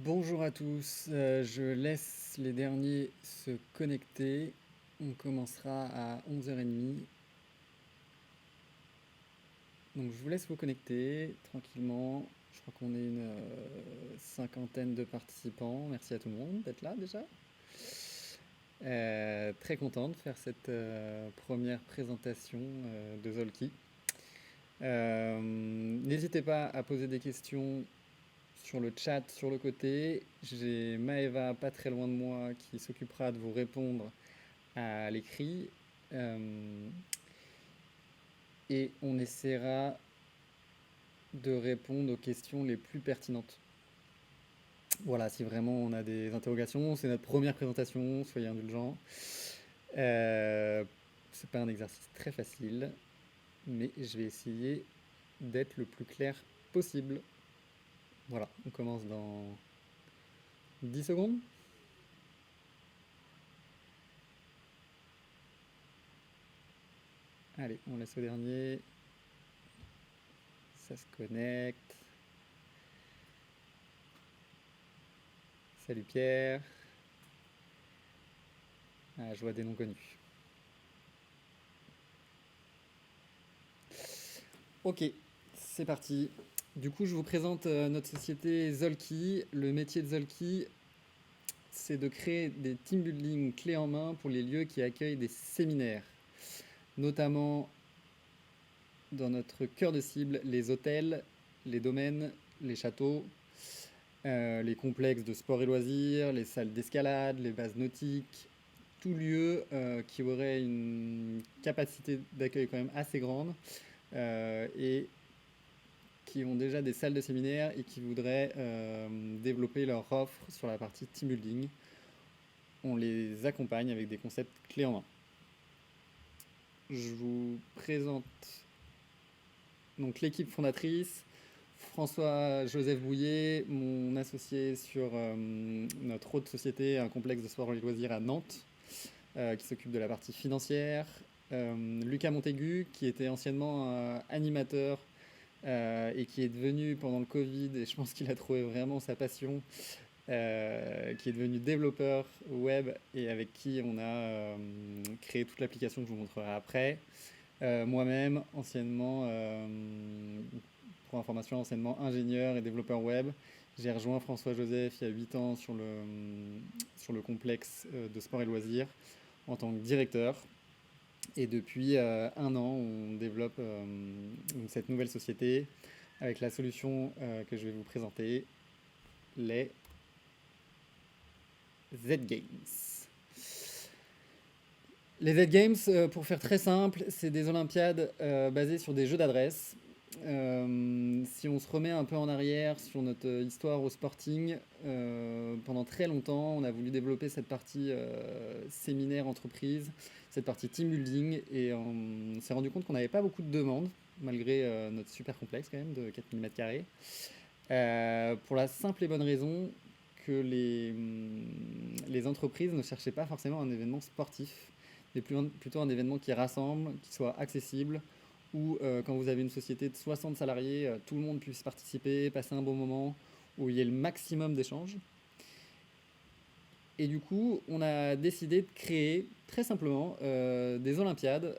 Bonjour à tous, je laisse les derniers se connecter. On commencera à 11h30. Donc je vous laisse vous connecter tranquillement. Je crois qu'on est une cinquantaine de participants. Merci à tout le monde d'être là déjà. Très content de faire cette première présentation de Zolki. N'hésitez pas à poser des questions sur le chat sur le côté. J'ai Maëva pas très loin de moi qui s'occupera de vous répondre à l'écrit. Et on essaiera de répondre aux questions les plus pertinentes. Voilà, si vraiment on a des interrogations, c'est notre première présentation, soyez indulgents. C'est pas un exercice très facile, mais je vais essayer d'être le plus clair possible. Voilà, on commence dans 10 secondes. Allez, on laisse au dernier. Ça se connecte. Salut Pierre. Ah, je vois des noms connus. Ok, c'est parti. Du coup, je vous présente notre société Zolki. Le métier de Zolki, c'est de créer des team building clés en main pour les lieux qui accueillent des séminaires, notamment dans notre cœur de cible, les hôtels, les domaines, les châteaux, les complexes de sport et loisirs, les salles d'escalade, les bases nautiques, tout lieu qui aurait une capacité d'accueil quand même assez grande et qui ont déjà des salles de séminaire et qui voudraient développer leur offre sur la partie team building. On les accompagne avec des concepts clés en main. Je vous présente donc l'équipe fondatrice, François-Joseph Bouillet, mon associé sur notre autre société, un complexe de sport et loisirs à Nantes, qui s'occupe de la partie financière. Lucas Montaigu, qui était anciennement animateur et qui est devenu pendant le Covid, et je pense qu'il a trouvé vraiment sa passion, qui est devenu développeur web et avec qui on a créé toute l'application que je vous montrerai après. Moi-même, anciennement, pour information, anciennement ingénieur et développeur web. J'ai rejoint François-Joseph il y a 8 ans sur le complexe de sport et loisirs en tant que directeur. Et depuis un an, on développe cette nouvelle société avec la solution que je vais vous présenter, les Z-Games. Les Z-Games, pour faire très simple, c'est des Olympiades basées sur des jeux d'adresse. Si on se remet un peu en arrière sur notre histoire au Sporting, pendant très longtemps, on a voulu développer cette partie séminaire entreprise, cette partie team building, et on s'est rendu compte qu'on n'avait pas beaucoup de demandes, malgré notre super complexe quand même de 4000 m². Pour la simple et bonne raison que les entreprises ne cherchaient pas forcément un événement sportif, mais plutôt un événement qui rassemble, qui soit accessible, où quand vous avez une société de 60 salariés, tout le monde puisse participer, passer un bon moment, où il y ait le maximum d'échanges. Et du coup, on a décidé de créer très simplement des Olympiades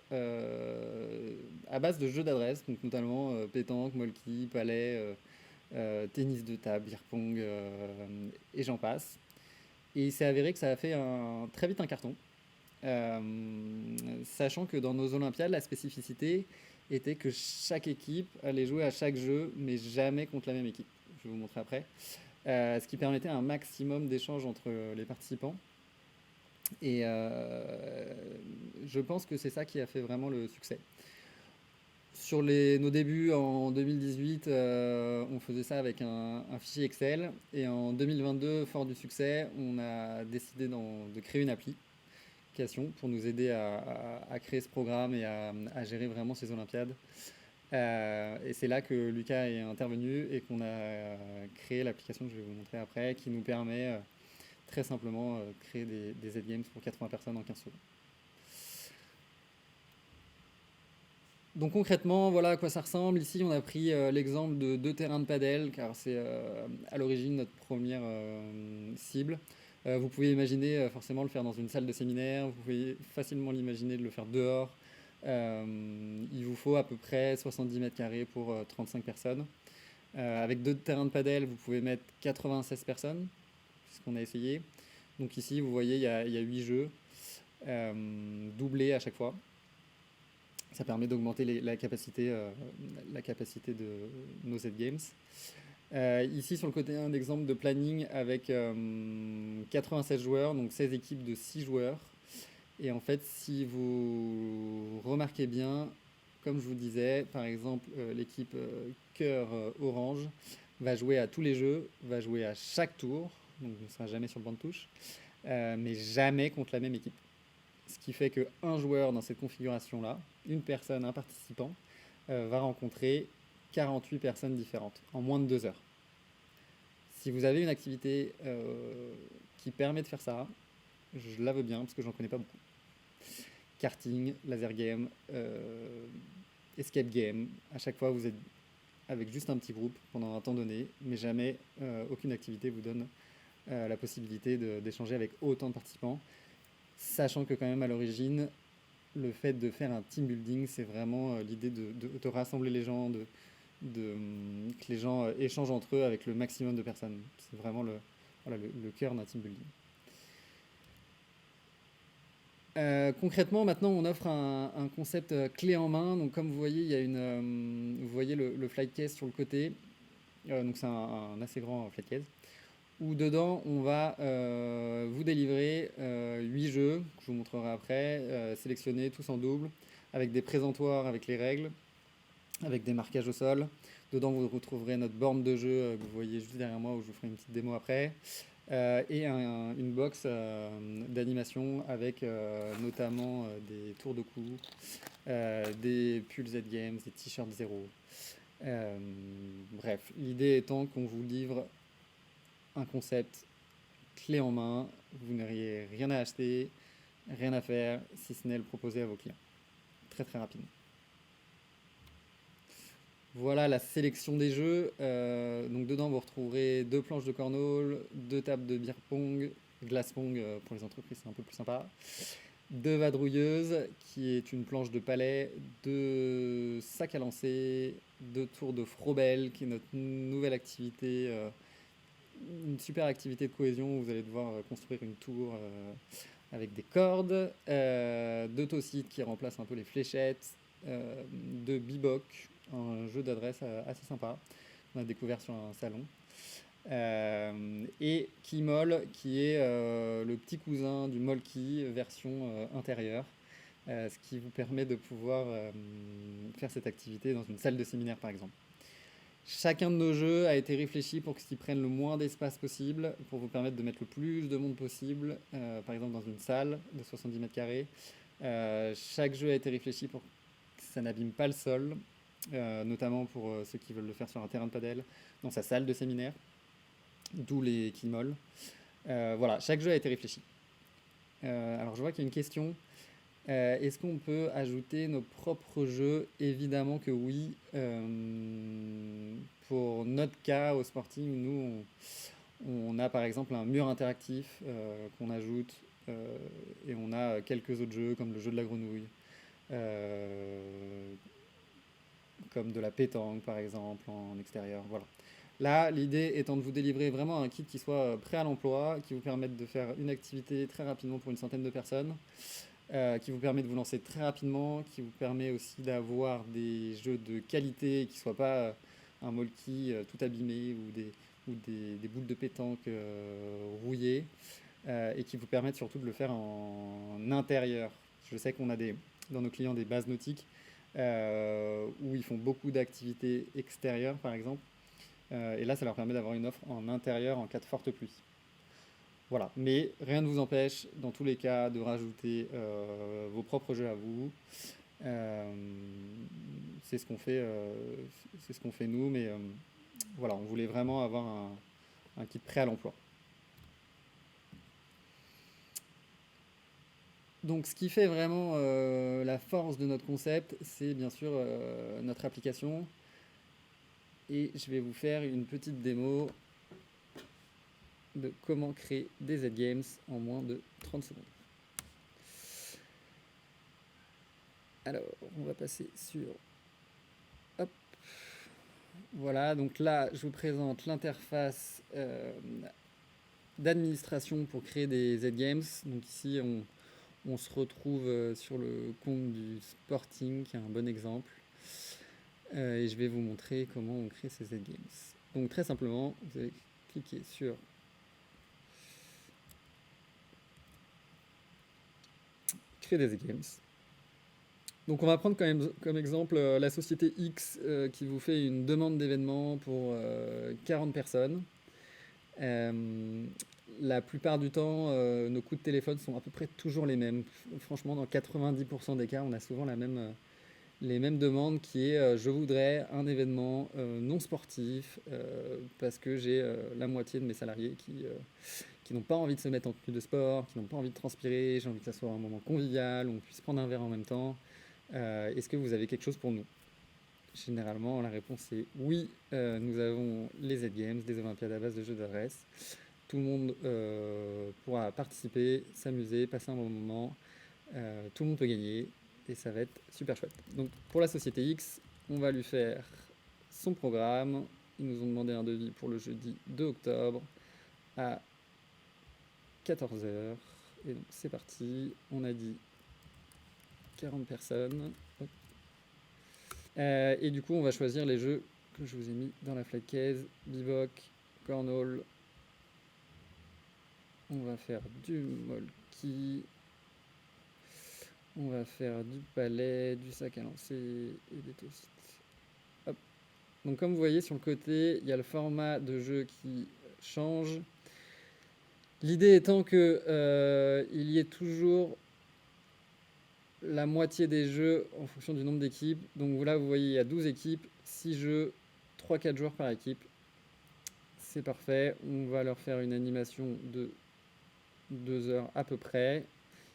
à base de jeux d'adresse, donc notamment pétanque, molki, palais, tennis de table, beer pong et j'en passe. Et il s'est avéré que ça a fait très vite un carton. Euh, Sachant que dans nos Olympiades, la spécificité était que chaque équipe allait jouer à chaque jeu, mais jamais contre la même équipe. Je vais vous montrer après. Ce qui permettait un maximum d'échanges entre les participants. Et je pense que c'est ça qui a fait vraiment le succès. Sur nos débuts en 2018, on faisait ça avec un fichier Excel. Et en 2022, fort du succès, on a décidé de créer une application pour nous aider à créer ce programme et à gérer vraiment ces Olympiades. Et c'est là que Lucas est intervenu et qu'on a créé l'application que je vais vous montrer après, qui nous permet très simplement de créer des Z-Games pour 80 personnes en 15 secondes. Donc concrètement, voilà à quoi ça ressemble. Ici, on a pris l'exemple de 2 terrains de padel, car c'est à l'origine notre première cible. Vous pouvez imaginer forcément le faire dans une salle de séminaire, vous pouvez facilement l'imaginer de le faire dehors. Il vous faut à peu près 70 mètres carrés pour 35 personnes. Avec 2 terrains de padel, vous pouvez mettre 96 personnes, c'est ce qu'on a essayé. Donc ici, vous voyez, il y a 8 jeux, doublés à chaque fois. Ça permet d'augmenter la capacité de nos Z-Games. Ici, sur le côté, un exemple de planning avec 96 joueurs, donc 16 équipes de 6 joueurs. Et en fait, si vous remarquez bien, comme je vous disais, par exemple, l'équipe cœur orange va jouer à tous les jeux, va jouer à chaque tour, donc ne sera jamais sur le banc de touche, mais jamais contre la même équipe. Ce qui fait qu'un joueur dans cette configuration-là, une personne, un participant, va rencontrer 48 personnes différentes en moins de 2 heures. Si vous avez une activité qui permet de faire ça, je la veux bien parce que j'en connais pas beaucoup. Karting, laser game, escape game, à chaque fois vous êtes avec juste un petit groupe pendant un temps donné, mais jamais aucune activité vous donne la possibilité d'échanger avec autant de participants. Sachant que quand même à l'origine, le fait de faire un team building, c'est vraiment l'idée de rassembler les gens, que les gens échangent entre eux avec le maximum de personnes. C'est vraiment voilà, le cœur d'un team building. Concrètement, maintenant, on offre un concept clé en main. Donc, comme vous voyez, il y a vous voyez le flight case sur le côté. Donc, c'est un assez grand flight case. Où dedans, on va vous délivrer 8 jeux, que je vous montrerai après, sélectionnés tous en double, avec des présentoirs avec les règles, avec des marquages au sol. Dedans, vous retrouverez notre borne de jeu que vous voyez juste derrière moi, où je vous ferai une petite démo après. Et une box d'animation avec notamment des tours de cou, des pulls Z-Games, des t-shirts zéro. Bref, l'idée étant qu'on vous livre un concept clé en main, vous n'auriez rien à acheter, rien à faire, si ce n'est le proposer à vos clients. Très très rapidement. Voilà la sélection des jeux. Donc dedans, vous retrouverez 2 planches de cornhole, 2 tables de beer pong, glace pong pour les entreprises, c'est un peu plus sympa. 2 vadrouilleuses, qui est une planche de palais, 2 sacs à lancer, 2 tours de Frobel, qui est notre nouvelle activité, une super activité de cohésion où vous allez devoir construire une tour avec des cordes, 2 tossites qui remplacent un peu les fléchettes, 2 biboc, un jeu d'adresse assez sympa qu'on a découvert sur un salon. Et Keymol, qui est le petit cousin du Molki version intérieure, ce qui vous permet de pouvoir faire cette activité dans une salle de séminaire par exemple. Chacun de nos jeux a été réfléchi pour qu'ils prennent le moins d'espace possible, pour vous permettre de mettre le plus de monde possible, par exemple dans une salle de 70 mètres carrés. Chaque jeu a été réfléchi pour que ça n'abîme pas le sol, notamment pour ceux qui veulent le faire sur un terrain de padel, dans sa salle de séminaire, d'où les Keymol. Voilà, chaque jeu a été réfléchi. Alors je vois qu'il y a une question. Est-ce qu'on peut ajouter nos propres jeux? Évidemment que oui. Pour notre cas au Sporting, nous, on a par exemple un mur interactif qu'on ajoute et on a quelques autres jeux comme le jeu de la grenouille, comme de la pétanque par exemple en extérieur. Voilà. Là, l'idée étant de vous délivrer vraiment un kit qui soit prêt à l'emploi, qui vous permette de faire une activité très rapidement pour une centaine de personnes. Qui vous permet de vous lancer très rapidement, qui vous permet aussi d'avoir des jeux de qualité qui ne soient pas un molki tout abîmé ou des boules de pétanque rouillées, et qui vous permettent surtout de le faire en intérieur. Je sais qu'on a dans nos clients des bases nautiques où ils font beaucoup d'activités extérieures par exemple, et là ça leur permet d'avoir une offre en intérieur en cas de forte pluie. Voilà, mais rien ne vous empêche, dans tous les cas, de rajouter vos propres jeux à vous. C'est ce qu'on fait nous, mais voilà, on voulait vraiment avoir un kit prêt à l'emploi. Donc, ce qui fait vraiment la force de notre concept, c'est bien sûr notre application. Et je vais vous faire une petite démo de comment créer des Z-Games en moins de 30 secondes. Alors, on va passer sur... Hop. Voilà, donc là, je vous présente l'interface d'administration pour créer des Z-Games. Donc ici, on se retrouve sur le compte du Sporting, qui est un bon exemple. Et je vais vous montrer comment on crée ces Z-Games. Donc très simplement, vous allez cliquer sur créer des Z-Games. Donc on va prendre quand même comme exemple la société X qui vous fait une demande d'événement pour 40 personnes. La plupart du temps, nos coûts de téléphone sont à peu près toujours les mêmes. Franchement, dans 90% des cas, on a souvent les mêmes demandes qui est je voudrais un événement non sportif parce que j'ai la moitié de mes salariés qui n'ont pas envie de se mettre en tenue de sport, qui n'ont pas envie de transpirer, j'ai envie que ça soit un moment convivial, où on puisse prendre un verre en même temps. Est-ce que vous avez quelque chose pour nous? Généralement, la réponse est oui. Nous avons les Z-Games, des Olympiades à base de jeux d'adresse. Tout le monde pourra participer, s'amuser, passer un bon moment. Tout le monde peut gagner et ça va être super chouette. Donc pour la société X, on va lui faire son programme. Ils nous ont demandé un devis pour le jeudi 2 octobre à 14 heures. Et donc c'est parti. On a dit 40 personnes. Et du coup, on va choisir les jeux que je vous ai mis dans la flight case. Bivouac, Cornhole. On va faire du Molki. On va faire du palais, du sac à lancer et des toasts. Hop. Donc comme vous voyez sur le côté, il y a le format de jeu qui change. L'idée étant que il y ait toujours la moitié des jeux en fonction du nombre d'équipes. Donc là, vous voyez, il y a 12 équipes, 6 jeux, 3-4 joueurs par équipe. C'est parfait. On va leur faire une animation de 2 heures à peu près.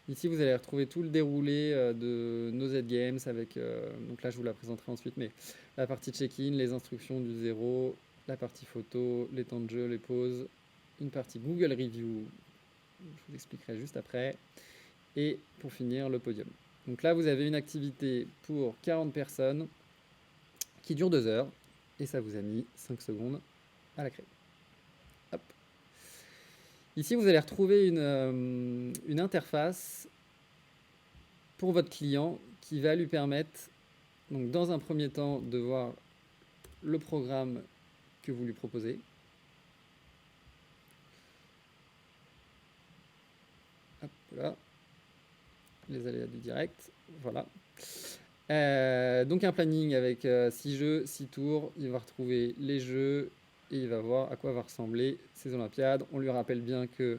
Ici, vous allez retrouver tout le déroulé de nos Z-Games avec, donc là, je vous la présenterai ensuite, mais la partie check-in, les instructions du 0, la partie photo, les temps de jeu, les pauses, une partie Google Review, je vous expliquerai juste après, et pour finir, le podium. Donc là, vous avez une activité pour 40 personnes qui dure 2 heures, et ça vous a mis 5 secondes à la créer. Hop. Ici, vous allez retrouver une interface pour votre client qui va lui permettre, donc dans un premier temps, de voir le programme que vous lui proposez. Hop là, les aléas du direct, voilà. Donc un planning avec 6 jeux, 6 tours, il va retrouver les jeux et il va voir à quoi va ressembler ces Olympiades. On lui rappelle bien que,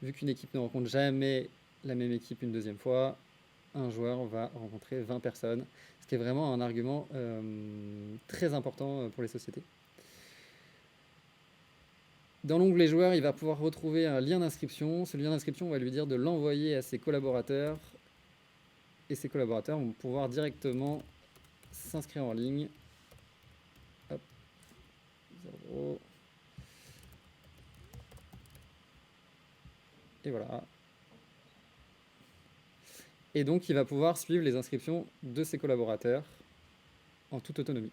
vu qu'une équipe ne rencontre jamais la même équipe une deuxième fois, un joueur va rencontrer 20 personnes, ce qui est vraiment un argument très important pour les sociétés. Dans l'onglet joueurs, il va pouvoir retrouver un lien d'inscription. Ce lien d'inscription, on va lui dire de l'envoyer à ses collaborateurs. Et ses collaborateurs vont pouvoir directement s'inscrire en ligne. Hop. 0. Et voilà. Et donc, il va pouvoir suivre les inscriptions de ses collaborateurs en toute autonomie.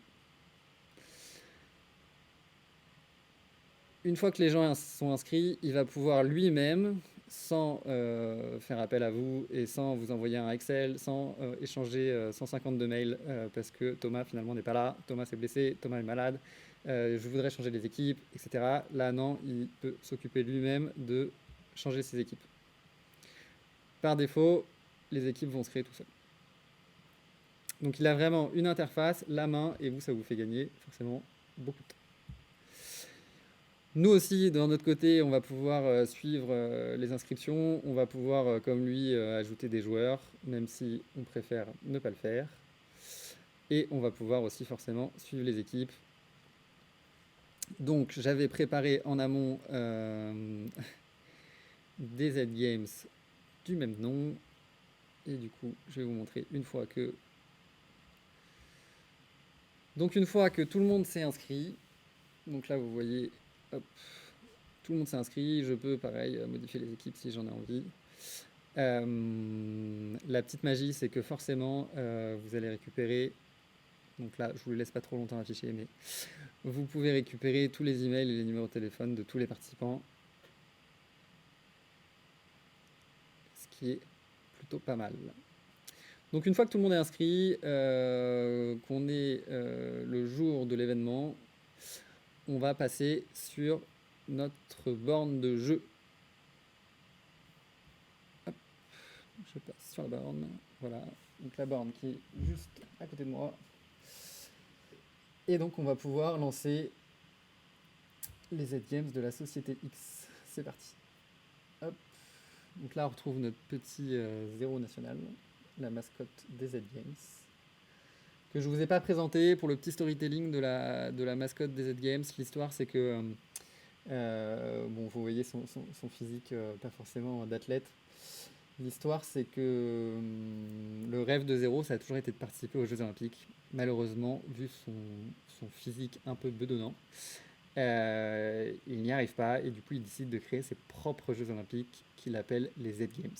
Une fois que les gens sont inscrits, il va pouvoir lui-même, sans faire appel à vous et sans vous envoyer un Excel, sans échanger 152 mails parce que Thomas finalement n'est pas là, Thomas s'est blessé, Thomas est malade, je voudrais changer les équipes, etc. Là, non, il peut s'occuper lui-même de changer ses équipes. Par défaut, les équipes vont se créer tout seuls. Donc il a vraiment une interface, la main, et vous, ça vous fait gagner forcément beaucoup de temps. Nous aussi, de notre côté, on va pouvoir suivre les inscriptions, on va pouvoir, comme lui, ajouter des joueurs, même si on préfère ne pas le faire. Et on va pouvoir aussi forcément suivre les équipes. Donc j'avais préparé en amont des Z-Games du même nom. Et du coup, je vais vous montrer une fois que... Donc une fois que tout le monde s'est inscrit, donc là vous voyez, hop, tout le monde s'est inscrit, je peux pareil modifier les équipes si j'en ai envie. La petite magie, c'est que forcément, vous allez récupérer, donc là je vous le laisse pas trop longtemps afficher, mais vous pouvez récupérer tous les emails et les numéros de téléphone de tous les participants, ce qui est plutôt pas mal. Donc une fois que tout le monde est inscrit, qu'on est le jour de l'événement, on va passer sur notre borne de jeu. Hop, je passe sur la borne. Voilà, donc la borne qui est juste à côté de moi. Et donc on va pouvoir lancer les Z-Games de la société X. C'est parti. Hop. Donc là on retrouve notre petit zéro national, la mascotte des Z-Games, que je ne vous ai pas présenté pour le petit storytelling de la mascotte des Z-Games. L'histoire, c'est que, bon, vous voyez son physique, pas forcément d'athlète. L'histoire, c'est que le rêve de Zéro, ça a toujours été de participer aux Jeux Olympiques. Malheureusement, vu son physique un peu bedonnant, il n'y arrive pas et du coup, il décide de créer ses propres Jeux Olympiques qu'il appelle les Z-Games.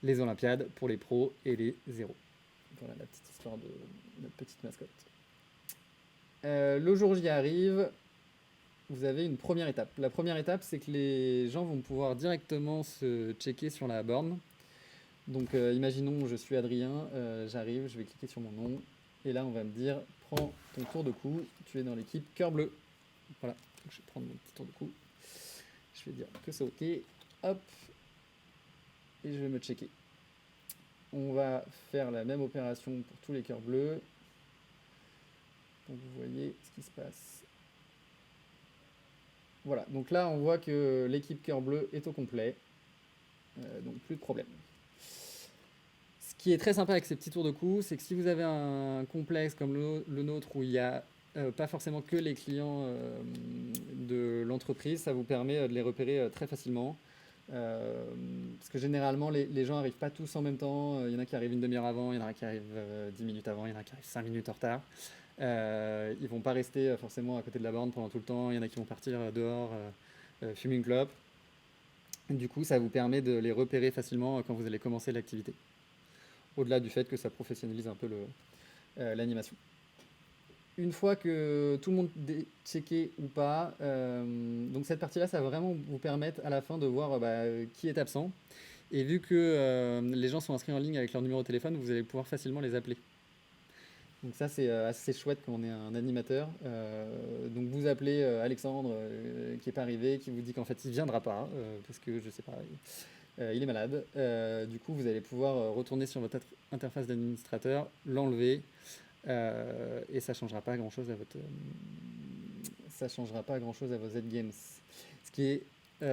Les Olympiades pour les pros et les zéros. Voilà la petite histoire de notre petite mascotte. Le jour J arrive, vous avez une première étape. La première étape, c'est que les gens vont pouvoir directement se checker sur la borne. Donc imaginons, je suis Adrien, j'arrive, je vais cliquer sur mon nom, et là on va me dire, prends ton tour de cou, tu es dans l'équipe cœur bleu. Voilà, donc je vais prendre mon petit tour de cou, je vais dire que c'est ok, hop, et je vais me checker. On va faire la même opération pour tous les cœurs bleus. Donc vous voyez ce qui se passe. Voilà, donc là on voit que l'équipe cœur bleu est au complet. Donc plus de problème. Ce qui est très sympa avec ces petits tours de cou, c'est que si vous avez un complexe comme le nôtre où il n'y a pas forcément que les clients de l'entreprise, ça vous permet de les repérer très facilement. Parce que généralement, les gens n'arrivent pas tous en même temps. Il y en a qui arrivent une demi-heure avant, il y en a qui arrivent 10 minutes avant, il y en a qui arrivent 5 minutes en retard. Ils vont pas rester forcément à côté de la borne pendant tout le temps. Il y en a qui vont partir dehors, fumer une clope. Du coup, ça vous permet de les repérer facilement quand vous allez commencer l'activité. Au-delà du fait que ça professionnalise un peu l'animation. Une fois que tout le monde est checké ou pas, donc cette partie-là, ça va vraiment vous permettre à la fin de voir qui est absent. Et vu que les gens sont inscrits en ligne avec leur numéro de téléphone, vous allez pouvoir facilement les appeler. Donc ça, c'est assez chouette quand on est un animateur. Donc vous appelez Alexandre qui n'est pas arrivé, qui vous dit qu'en fait il ne viendra pas, parce que je sais pas, il est malade. Du coup, vous allez pouvoir retourner sur votre interface d'administrateur, l'enlever, et ça ne changera pas grand-chose à votre... ça changera pas grand-chose à vos Z-Games. Ce qui est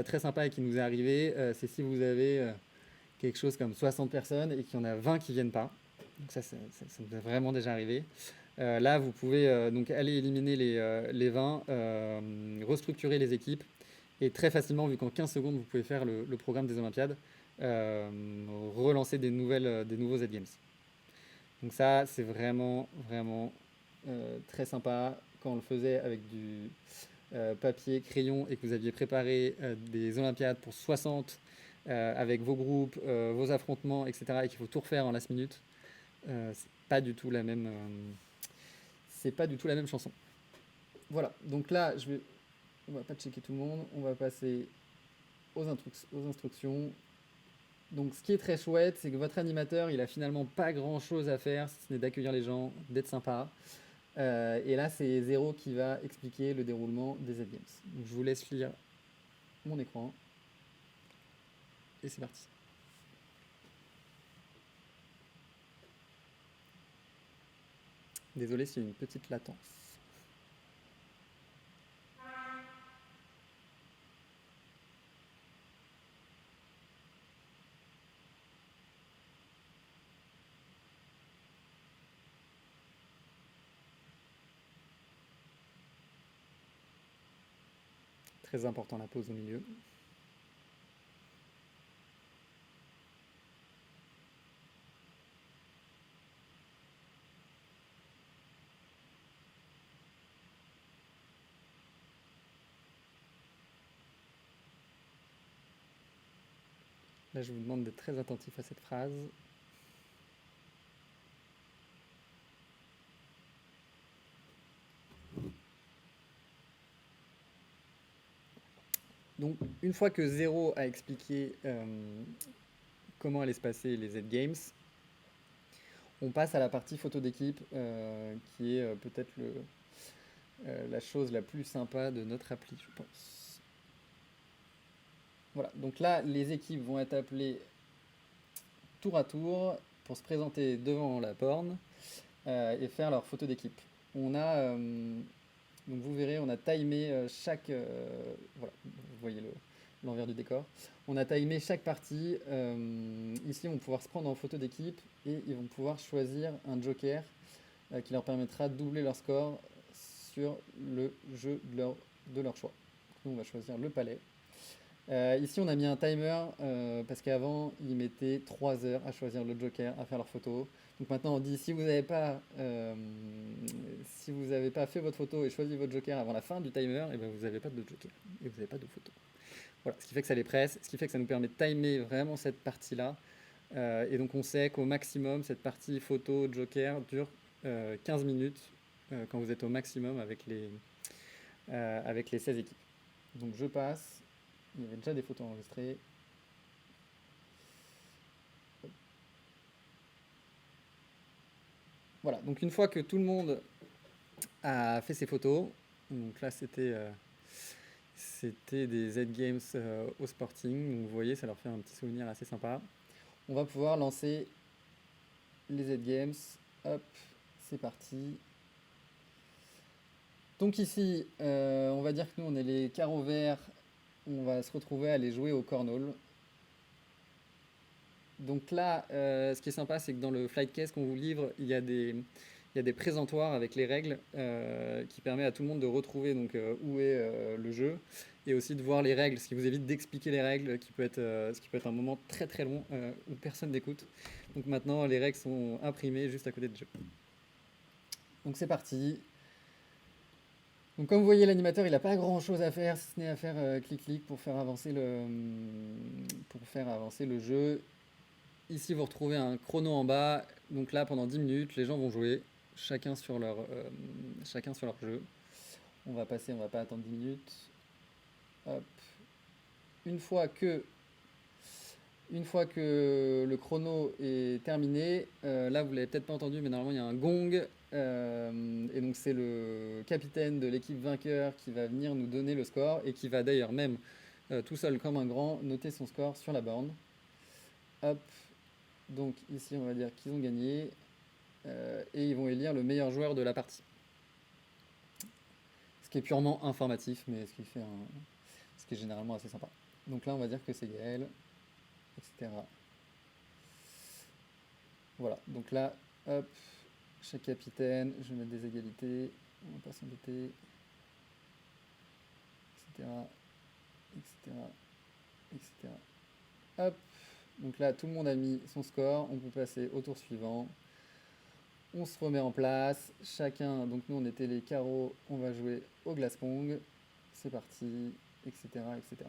très sympa et qui nous est arrivé, c'est si vous avez quelque chose comme 60 personnes et qu'il y en a 20 qui ne viennent pas. Donc ça nous est vraiment déjà arrivé. Là, vous pouvez donc aller éliminer les 20, restructurer les équipes, et très facilement, vu qu'en 15 secondes, vous pouvez faire le programme des Olympiades, relancer des nouveaux Z-Games. Donc ça, c'est vraiment, vraiment très sympa. Quand on le faisait avec du papier, crayon, et que vous aviez préparé des Olympiades pour 60, avec vos groupes, vos affrontements, etc., et qu'il faut tout refaire en last minute, c'est pas du tout la même chanson. Voilà, donc là, on va pas checker tout le monde, on va passer aux instructions. Donc ce qui est très chouette, c'est que votre animateur, il a finalement pas grand chose à faire, si ce n'est d'accueillir les gens, d'être sympa. Et là, c'est Zéro qui va expliquer le déroulement des Z-Games. Donc je vous laisse lire mon écran. Et c'est parti. Désolé s'il y a une petite latence. Très important la pause au milieu. Là, je vous demande d'être très attentif à cette phrase. Donc, une fois que Zéro a expliqué comment allaient se passer les Z-Games, on passe à la partie photo d'équipe, qui est peut-être la chose la plus sympa de notre appli, je pense. Voilà, donc là, les équipes vont être appelées tour à tour pour se présenter devant la borne et faire leur photo d'équipe. On a, donc vous verrez, on a timé chaque, voilà, vous voyez l'envers du décor. On a timé chaque partie. Ici, on va pouvoir se prendre en photo d'équipe et ils vont pouvoir choisir un joker qui leur permettra de doubler leur score sur le jeu de leur choix. Donc, nous, on va choisir le palais. Ici, on a mis un timer parce qu'avant, ils mettaient 3 heures à choisir le joker, à faire leur photo. Donc maintenant, on dit si vous n'avez pas, fait votre photo et choisi votre joker avant la fin du timer, et ben vous n'avez pas de joker et vous n'avez pas de photo. Voilà, ce qui fait que ça les presse, ce qui fait que ça nous permet de timer vraiment cette partie-là. Et donc on sait qu'au maximum, cette partie photo joker dure 15 minutes quand vous êtes au maximum avec les 16 équipes. Donc je passe. Il y avait déjà des photos enregistrées. Voilà, donc une fois que tout le monde a fait ses photos, donc là c'était des Z-Games au Sporting, donc vous voyez, ça leur fait un petit souvenir assez sympa. On va pouvoir lancer les Z-Games. Hop, c'est parti. Donc ici, on va dire que nous on est les carreaux verts, on va se retrouver à aller jouer au cornhole. Donc là, ce qui est sympa, c'est que dans le flight case qu'on vous livre, il y a des présentoirs avec les règles qui permet à tout le monde de retrouver donc, où est le jeu et aussi de voir les règles, ce qui vous évite d'expliquer les règles, ce qui peut être un moment très très long où personne n'écoute. Donc maintenant, les règles sont imprimées juste à côté du jeu. Donc c'est parti. Donc comme vous voyez, l'animateur, il n'a pas grand-chose à faire, si ce n'est à faire clic-clic pour faire avancer le jeu. Ici, vous retrouvez un chrono en bas. Donc là, pendant 10 minutes, les gens vont jouer, chacun sur leur jeu. On va pas attendre 10 minutes. Hop. Une fois que le chrono est terminé, là, vous l'avez peut-être pas entendu, mais normalement, il y a un gong. Et donc, c'est le capitaine de l'équipe vainqueur qui va venir nous donner le score et qui va d'ailleurs même, tout seul comme un grand, noter son score sur la borne. Hop. Donc ici, on va dire qu'ils ont gagné et ils vont élire le meilleur joueur de la partie. Ce qui est purement informatif, mais ce qui est généralement assez sympa. Donc là, on va dire que c'est Gaël, etc. Voilà, donc là, hop, chaque capitaine, je vais mettre des égalités, on va pas s'embêter, etc., etc., etc. Hop, donc là, tout le monde a mis son score, on peut passer au tour suivant. On se remet en place, chacun, donc nous on était les carreaux, on va jouer au glace pong, c'est parti, etc., etc.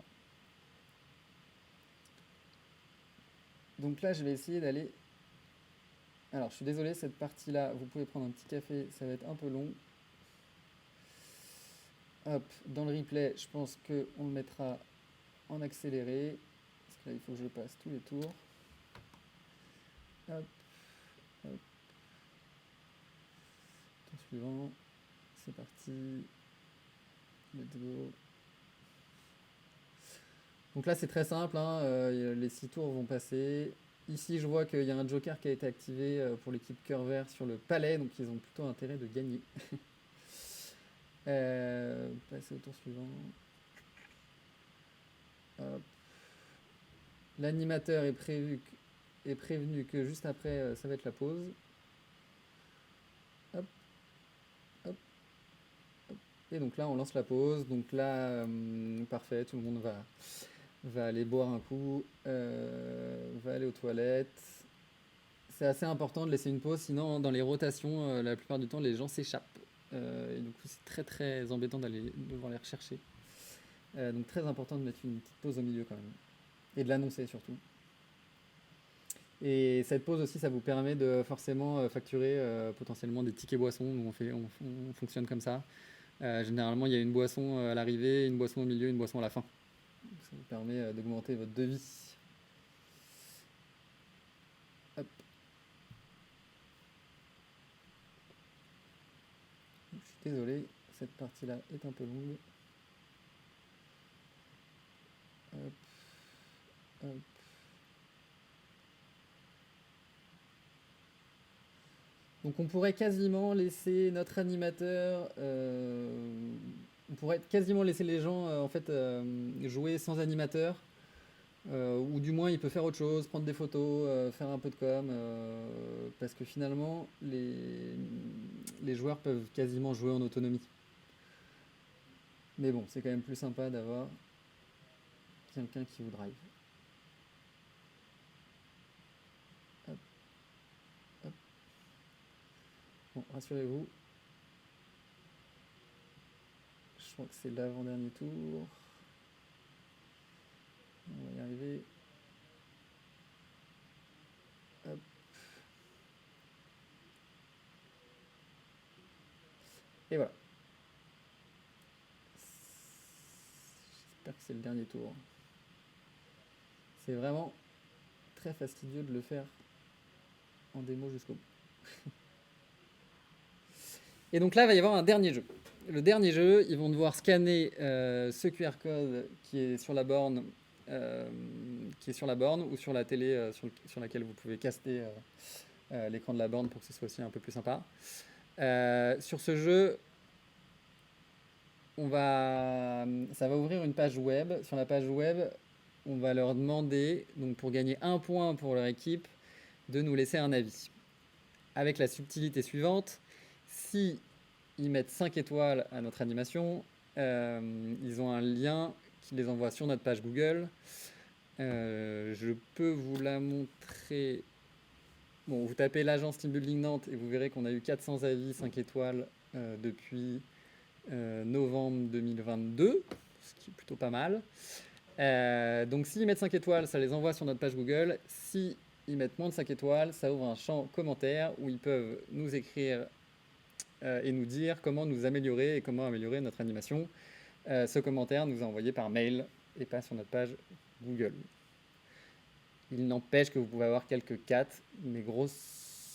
Donc là je vais essayer d'aller... Alors je suis désolé, cette partie-là, vous pouvez prendre un petit café, ça va être un peu long. Hop, dans le replay, je pense qu'on le mettra en accéléré, parce que là il faut que je passe tous les tours. Hop, hop. Tour suivant, c'est parti. Let's go. Donc là c'est très simple, hein, les 6 tours vont passer. Ici je vois qu'il y a un joker qui a été activé pour l'équipe cœur vert sur le palais, donc ils ont plutôt intérêt de gagner. Passer au tour suivant. Hop. L'animateur est prévenu que juste après ça va être la pause. Hop, hop, hop. Et donc là on lance la pause. Donc là, parfait, tout le monde va aller boire un coup, va aller aux toilettes. C'est assez important de laisser une pause, sinon dans les rotations, la plupart du temps les gens s'échappent. Et du coup c'est très très embêtant d'aller devoir les rechercher. Donc très important de mettre une petite pause au milieu quand même. Et de l'annoncer surtout. Et cette pause aussi, ça vous permet de forcément facturer potentiellement des tickets boissons. Nous, on fonctionne comme ça. Généralement, il y a une boisson à l'arrivée, une boisson au milieu, une boisson à la fin. Ça vous permet d'augmenter votre devis. Hop. Je suis désolé, cette partie-là est un peu longue. Hop, hop. Donc on pourrait quasiment laisser notre animateur, on pourrait quasiment laisser les gens en fait jouer sans animateur, ou du moins il peut faire autre chose, prendre des photos, faire un peu de com, parce que finalement les joueurs peuvent quasiment jouer en autonomie. Mais bon, c'est quand même plus sympa d'avoir quelqu'un qui vous drive. Hop, hop. Bon, rassurez-vous, je crois que c'est l'avant-dernier tour. On va y arriver. Hop. Et voilà. J'espère que c'est le dernier tour. C'est vraiment très fastidieux de le faire en démo jusqu'au bout. Et donc là, il va y avoir un dernier jeu. Le dernier jeu, ils vont devoir scanner ce QR code qui est sur la borne, ou sur la télé sur laquelle vous pouvez caster l'écran de la borne pour que ce soit aussi un peu plus sympa. Sur ce jeu, ça va ouvrir une page web. Sur la page web, on va leur demander, donc pour gagner un point pour leur équipe, de nous laisser un avis. Avec la subtilité suivante, si ils mettent 5 étoiles à notre animation, ils ont un lien qui les envoie sur notre page Google. Je peux vous la montrer. Bon, vous tapez l'agence Team Building Nantes et vous verrez qu'on a eu 400 avis 5 étoiles depuis novembre 2022, ce qui est plutôt pas mal. Donc s'ils mettent 5 étoiles, ça les envoie sur notre page Google. Si ils mettent moins de 5 étoiles, ça ouvre un champ commentaire où ils peuvent nous écrire et nous dire comment nous améliorer et comment améliorer notre animation. Ce commentaire nous est envoyé par mail et pas sur notre page Google. Il n'empêche que vous pouvez avoir quelques 4, mais grosso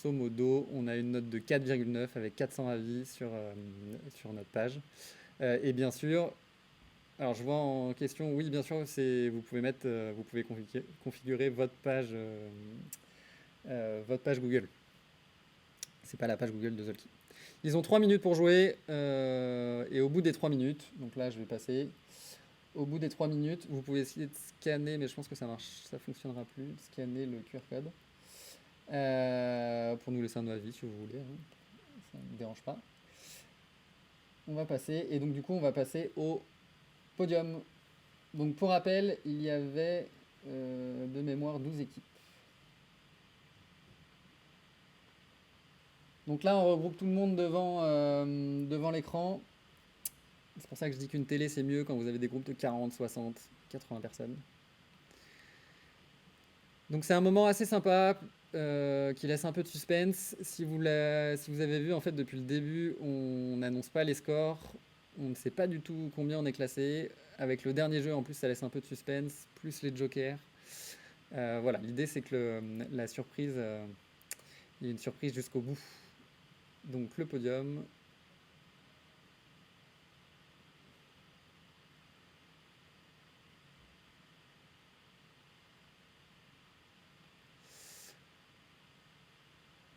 modo, on a une note de 4,9 avec 400 avis sur notre page. Et bien sûr, alors je vois en question, oui bien sûr, vous pouvez configurer votre page Google. C'est pas la page Google de Zolki. Ils ont 3 minutes pour jouer, et au bout des 3 minutes, donc là je vais passer, au bout des 3 minutes, vous pouvez essayer de scanner, mais je pense que ça fonctionnera plus, de scanner le QR code, pour nous laisser un avis si vous voulez, hein. Ça ne me dérange pas. On va passer, et donc du coup on va passer au podium. Donc pour rappel, il y avait de mémoire 12 équipes. Donc là, on regroupe tout le monde devant l'écran. C'est pour ça que je dis qu'une télé, c'est mieux quand vous avez des groupes de 40, 60, 80 personnes. Donc c'est un moment assez sympa qui laisse un peu de suspense. Si vous avez vu, en fait, depuis le début, on n'annonce pas les scores. On ne sait pas du tout combien on est classé. Avec le dernier jeu, en plus, ça laisse un peu de suspense, plus les jokers. Voilà, l'idée, c'est que la surprise, il y a une surprise jusqu'au bout. Donc le podium.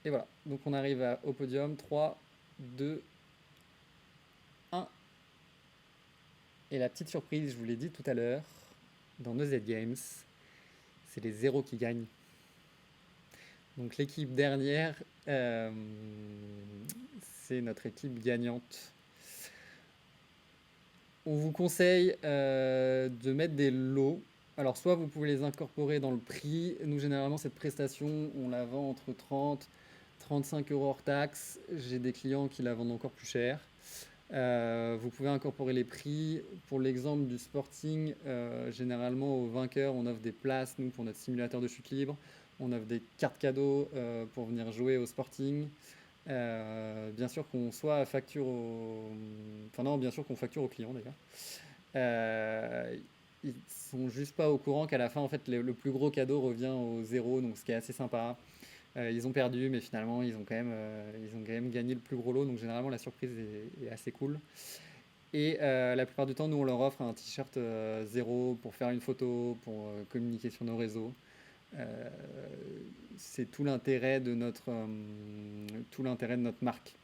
Et voilà, donc on arrive au podium. 3, 2, 1. Et la petite surprise, je vous l'ai dit tout à l'heure, dans nos Z-Games, c'est les 0 qui gagnent. Donc l'équipe dernière, c'est notre équipe gagnante. On vous conseille de mettre des lots. Alors soit vous pouvez les incorporer dans le prix. Nous généralement cette prestation, on la vend entre 30 35 euros hors taxe. J'ai des clients qui la vendent encore plus cher. Vous pouvez incorporer les prix. Pour l'exemple du Sporting, généralement au vainqueur, on offre des places, nous, pour notre simulateur de chute libre. On offre des cartes cadeaux pour venir jouer au Sporting. Bien sûr qu'on soit facture au... Enfin non, bien sûr qu'on facture aux clients d'ailleurs. Euh, Ils sont juste pas au courant qu'à la fin, en fait, le plus gros cadeau revient au zéro, donc ce qui est assez sympa. Ils ont perdu, mais finalement, ils ont quand même gagné le plus gros lot, donc généralement, la surprise est assez cool. Et la plupart du temps, nous, on leur offre un t-shirt zéro pour faire une photo, pour communiquer sur nos réseaux. Euh, c'est tout l'intérêt de notre marque.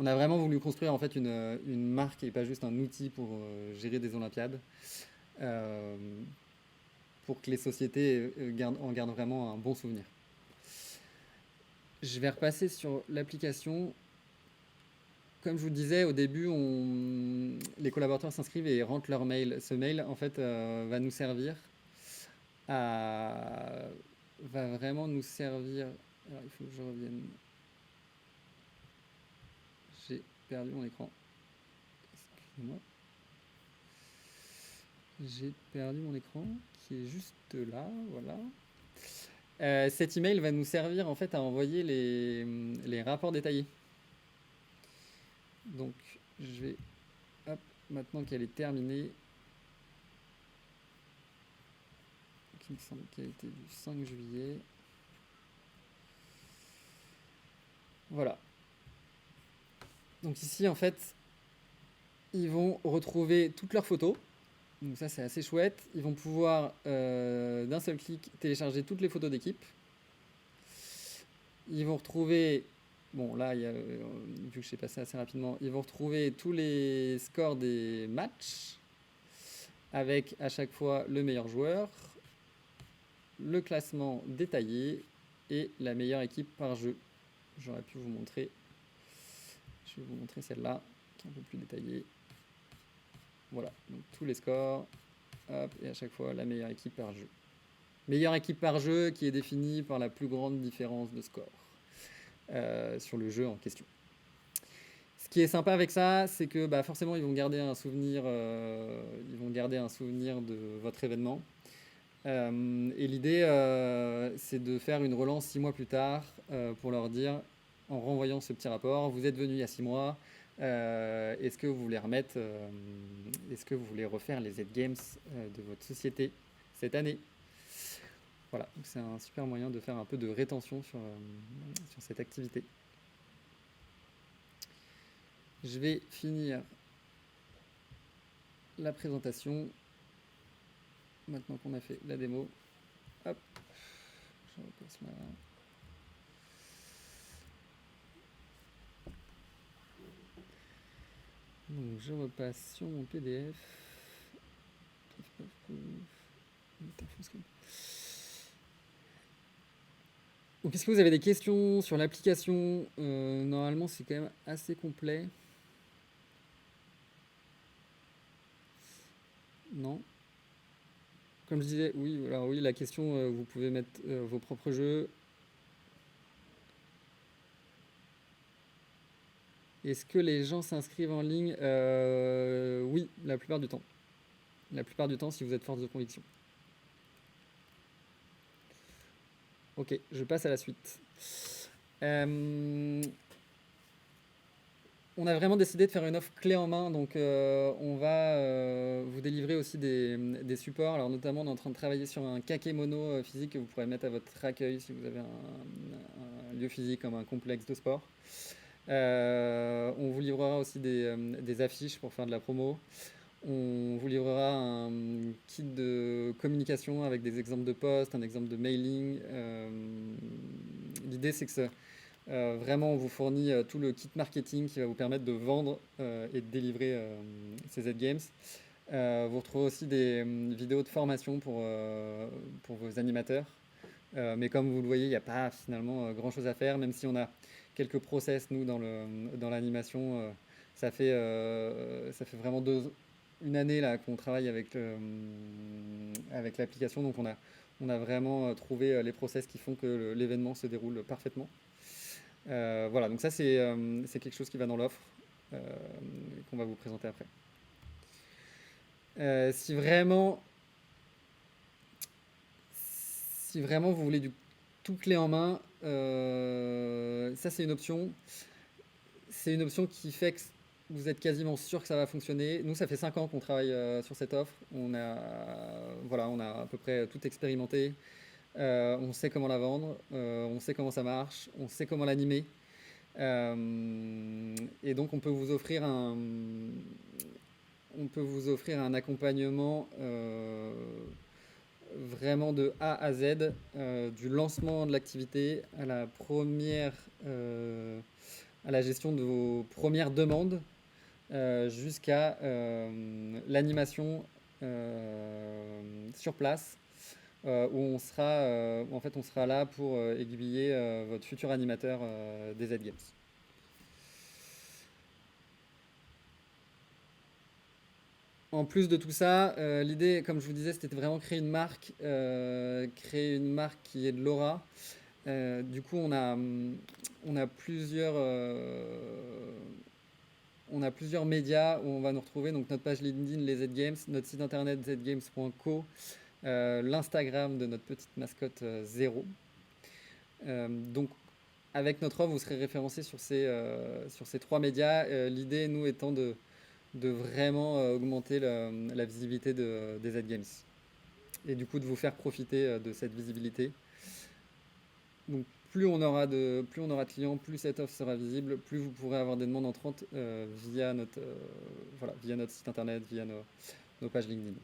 On a vraiment voulu construire en fait une marque et pas juste un outil pour gérer des Olympiades, euh, pour que les sociétés en gardent vraiment un bon souvenir. Je vais repasser sur l'application. Comme je vous le disais, au début, les collaborateurs s'inscrivent et rentrent leur mail. Ce mail, en fait, va nous servir à... va vraiment nous servir... Alors, il faut que je revienne. J'ai perdu mon écran. Excusez-moi. J'ai perdu mon écran qui est juste là, voilà. Cet email va nous servir en fait à envoyer les rapports détaillés. Donc je vais, hop, maintenant qu'elle est terminée, qui me semble qu'elle était du 5 juillet. Voilà. Donc ici en fait, ils vont retrouver toutes leurs photos. Donc ça c'est assez chouette. Ils vont pouvoir d'un seul clic télécharger toutes les photos d'équipe. Ils vont retrouver, bon là, vu que j'ai passé assez rapidement, ils vont retrouver tous les scores des matchs avec à chaque fois le meilleur joueur, le classement détaillé et la meilleure équipe par jeu. J'aurais pu vous montrer, je vais vous montrer celle-là qui est un peu plus détaillée. Voilà, donc tous les scores, hop, et à chaque fois la meilleure équipe par jeu. Meilleure équipe par jeu qui est définie par la plus grande différence de score sur le jeu en question. Ce qui est sympa avec ça, c'est que bah, forcément ils vont garder un souvenir de votre événement. Et l'idée, c'est de faire une relance 6 mois plus tard pour leur dire, en renvoyant ce petit rapport, vous êtes venu il y a 6 mois, est-ce que vous voulez est-ce que vous voulez refaire les Z-Games de votre société cette année? Voilà, c'est un super moyen de faire un peu de rétention sur cette activité. Je vais finir la présentation maintenant qu'on a fait la démo. Hop, je repasse là. Donc je repasse sur mon PDF. Donc est-ce que vous avez des questions sur l'application? Normalement c'est quand même assez complet. Non? Comme je disais, oui, alors oui, la question, vous pouvez mettre vos propres jeux. Est-ce que les gens s'inscrivent en ligne? Oui, la plupart du temps. La plupart du temps, si vous êtes force de conviction. Ok, je passe à la suite. On a vraiment décidé de faire une offre clé en main, donc on va vous délivrer aussi des supports. Alors notamment, on est en train de travailler sur un kakémono physique que vous pourrez mettre à votre accueil si vous avez un lieu physique comme un complexe de sport. On vous livrera aussi des affiches pour faire de la promo. On vous livrera un kit de communication avec des exemples de posts, un exemple de mailing. L'idée, c'est que vraiment, on vous fournit tout le kit marketing qui va vous permettre de vendre et de délivrer ces Z-Games. Vous retrouvez aussi des vidéos de formation pour vos animateurs. Mais comme vous le voyez, il n'y a pas finalement grand-chose à faire, même si on a quelques process, nous, dans l'animation. Ça fait vraiment une année là qu'on travaille avec l'application, donc on a vraiment trouvé les process qui font que l'événement se déroule parfaitement. Voilà, donc ça c'est quelque chose qui va dans l'offre qu'on va vous présenter après. Si vraiment Si vraiment vous voulez du tout clé en main, ça c'est une option qui fait que vous êtes quasiment sûr que ça va fonctionner. Nous, ça fait 5 ans qu'on travaille sur cette offre. Voilà, on a à peu près tout expérimenté. On sait comment la vendre, on sait comment ça marche, on sait comment l'animer. Et donc on peut vous offrir un accompagnement vraiment de A à Z, du lancement de l'activité à la gestion de vos premières demandes, jusqu'à l'animation sur place, où en fait on sera là pour aiguiller votre futur animateur des Z-Games. En plus de tout ça, l'idée, comme je vous disais, c'était de vraiment créer une marque qui ait de l'aura. Du coup, on a on a plusieurs médias où on va nous retrouver. Donc notre page LinkedIn, les Z-Games, notre site internet zgames.co, l'Instagram de notre petite mascotte Zéro. Donc avec notre offre, vous serez référencé sur ces trois médias. L'idée, nous, étant de vraiment augmenter la visibilité des Z-Games. Et du coup, de vous faire profiter de cette visibilité. Donc, plus on aura de clients, plus cette offre sera visible, plus vous pourrez avoir des demandes entrantes via notre site internet, via nos pages LinkedIn.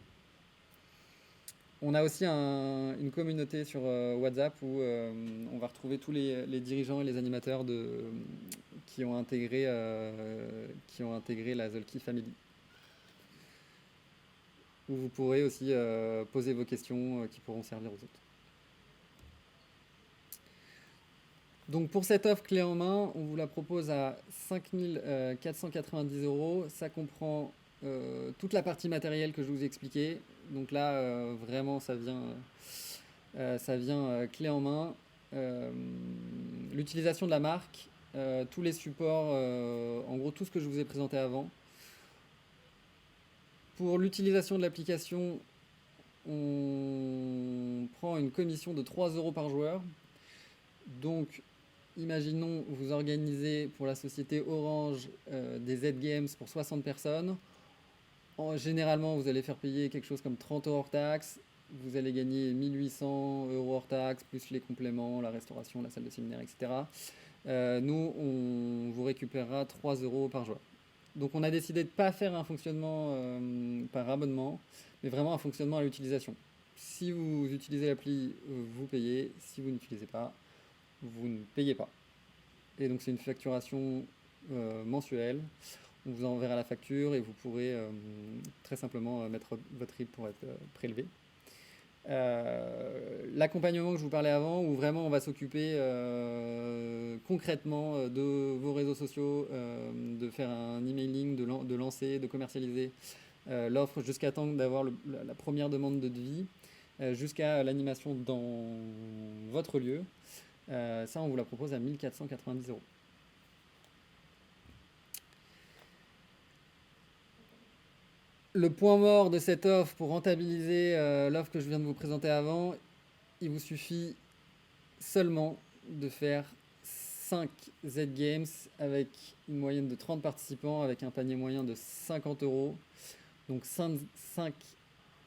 On a aussi une communauté sur WhatsApp où on va retrouver tous les dirigeants et les animateurs qui ont intégré la Zolki Family, où vous pourrez aussi poser vos questions qui pourront servir aux autres. Donc pour cette offre clé en main, on vous la propose à 5 490 €. Ça comprend toute la partie matérielle que je vous ai expliquée. Donc là, vraiment, ça vient clé en main. L'utilisation de la marque, tous les supports, en gros tout ce que je vous ai présenté avant. Pour l'utilisation de l'application, on prend une commission de 3 € par joueur. Donc, imaginons vous organisez pour la société Orange des Z-Games pour 60 personnes. Généralement, vous allez faire payer quelque chose comme 30 € hors taxe. Vous allez gagner 1800 € hors taxe, plus les compléments, la restauration, la salle de séminaire, etc. Nous, on vous récupérera 3 € par joueur. Donc on a décidé de ne pas faire un fonctionnement par abonnement, mais vraiment un fonctionnement à l'utilisation. Si vous utilisez l'appli, vous payez. Si vous n'utilisez pas, vous ne payez pas. Et donc c'est une facturation mensuelle. On vous enverra la facture et vous pourrez très simplement mettre votre RIB pour être prélevé. L'accompagnement que je vous parlais avant, où vraiment on va s'occuper concrètement de vos réseaux sociaux, de faire un emailing, de lancer, de commercialiser l'offre jusqu'à temps d'avoir la première demande de devis, jusqu'à l'animation dans votre lieu. Ça, on vous la propose à 1490 €. Le point mort de cette offre pour rentabiliser l'offre que je viens de vous présenter avant, il vous suffit seulement de faire 5 Z-Games avec une moyenne de 30 participants, avec un panier moyen de 50 €. Donc 5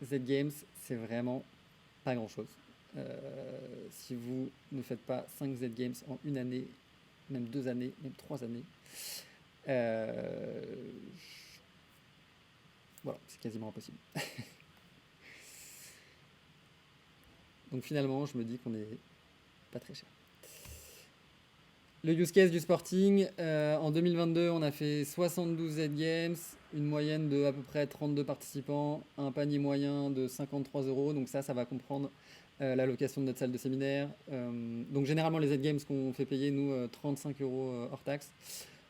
Z-Games, c'est vraiment pas grand-chose. Si vous ne faites pas 5 Z-Games en une année, même 2 années, même 3 années, voilà, c'est quasiment impossible. Donc finalement, je me dis qu'on est pas très cher. Le use case du sporting, en 2022, on a fait 72 Z-Games, une moyenne de à peu près 32 participants, un panier moyen de 53 €. Donc ça va comprendre la location de notre salle de séminaire. Donc généralement, les Z-Games qu'on fait payer, nous, 35 € hors taxe.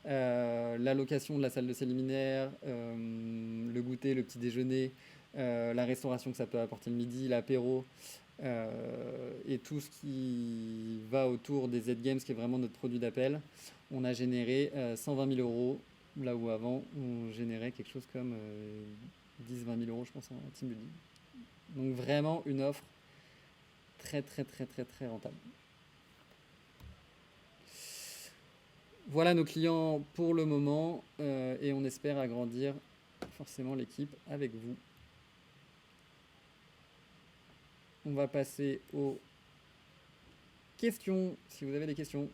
La location de la salle de séminaire, le goûter, le petit déjeuner, la restauration que ça peut apporter le midi, l'apéro, et tout ce qui va autour des Z-Games, qui est vraiment notre produit d'appel. On a généré 120 000 €, là où avant on générait quelque chose comme 10-20 000 € je pense en team building. Donc vraiment une offre très très très très très rentable. Voilà nos clients pour le moment et on espère agrandir forcément l'équipe avec vous. On va passer aux questions, si vous avez des questions.